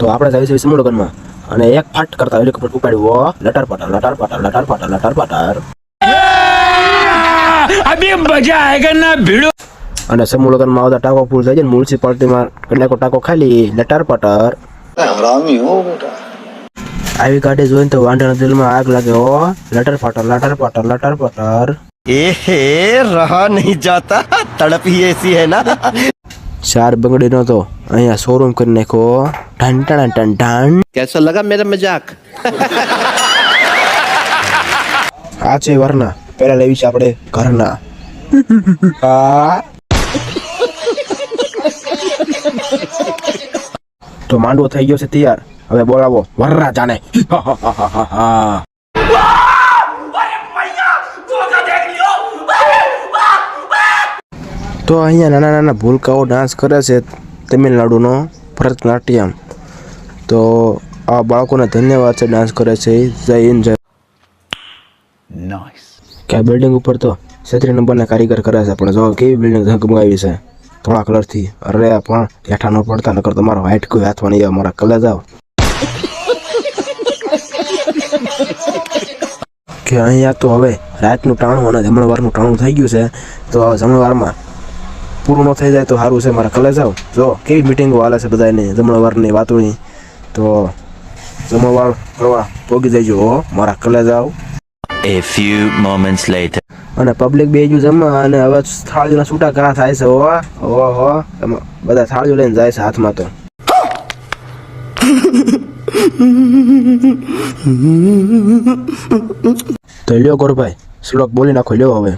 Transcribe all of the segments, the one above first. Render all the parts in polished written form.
તો આપણે જઈએ છીએ સમૂહ લગ્નમાં અને એક ફાટ કરતા હેલિકોપ્ટર ઉપાડ્યું લટાર પાટર લટાર પાટર લટાર પાટર લટાર પાટર अभी मजा आएगा ना भिड़ो। અને સમૂહ લગ્નમાં આવતા ટાંકો ફૂલ થઈ જાય ને મ્યુનિસિપાલિટીમાં કેટલાક ટાંકો ખાલી લટાર પાટર हरामी हो बेटा। આવી ગાડી જોઈને તો વાંઢાના દિલમાં આગ લાગે લટાર પાટર લટાર પાટર લટાર પાટર एहे रहा नहीं जाता तड़प ही ऐसी है ना। ચાર બંગડી નો તો અહીંયા શોરૂમ કરી નાખ્યો ઢન ઢન ઢન ઢન कैसा लगा मेरा मजाक। આ છે વરના પેલા લેવી છે આપણે ઘરના આ તો માંડવો થઈ ગયો છે તૈયાર હવે બોલાવો વરરા જાને તો અહીંયા નાના નાના ભૂલકાઓ ડાન્સ કરે છે તમિલનાડુનો ભરતનાટ્યમ તો આ બાળકોને ધન્યવાદ છે ડાન્સ કરે છે જય હિન્દ જય કે આ બિલ્ડિંગ ઉપર તો 37 નંબરના કારીગર કરે છે પણ જો કેવી બિલ્ડિંગ ઝગમગાવી છે થોડા કલરથી અરે પણ હેઠા ન પડતા નકર તમારો હાઈટ કોઈ હાથમાં નહીં આવે મારા કલર જાવ કે અહીંયા તો હવે રાતનું ટાણું અને જમણવારનું ટાણું થઈ ગયું છે તો હવે જમણવારમાં પૂરું ન થઈ જાય તો સારું છે મારા કલે જાવ જો કેવી મિટિંગો હાલે છે બધાને જમણવારની વાતોની તો જમણવાર કરવા પોગી જઈજો મારા કલે જાવ. A few moments later. અને પબ્લિક બેજુ જમવા અને હવે થાળીના છૂટા ઘણા થાય છે ઓહો બધા થાળીઓ લઈને જાય છે હાથમાં તો લ્યો ગોરભાઈ શ્લોક બોલી નાખો લ્યો હવે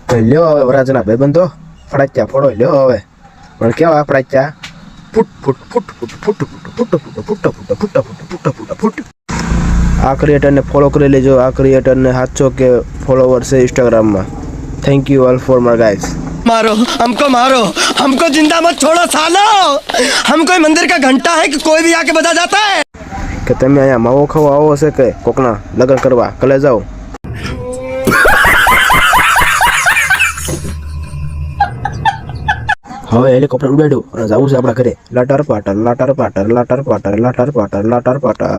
તો લ્યો હવે વરાજના ભાઈબંધો ફડાચ્યા ફોડો લ્યો હવે પણ કેવા ફડાચ્યા ફૂટ ફૂટ ફૂટ ફૂટ ફૂટ ફૂટ ફૂટ ફૂટ ફૂટ ફૂટ ફૂટ ફૂટ ફૂટ ફૂટ. આ ક્રિએટરને ફોલો કરી લેજો. આ ક્રિએટરને 700 કે ફોલોવર છે ઇન્સ્ટાગ્રામમાં. Thank you all for my guys. मारो हमको जिंदा मत छोड़ो सालो। हम कोई मंदिर का घंटा है कि कोई भी आके बजा जाता है કે તમે અહીંયા માવો ખાવા આવો છે કે કોકના લગ્ન કરવા કલે જાઓ. હવે હેલિકોપ્ટર ઉડાડ્યું અને જવું છે આપણા ઘરે. લટર પાટર લટર પાટર લટર પાટર લટર પાટર લટર પાટર.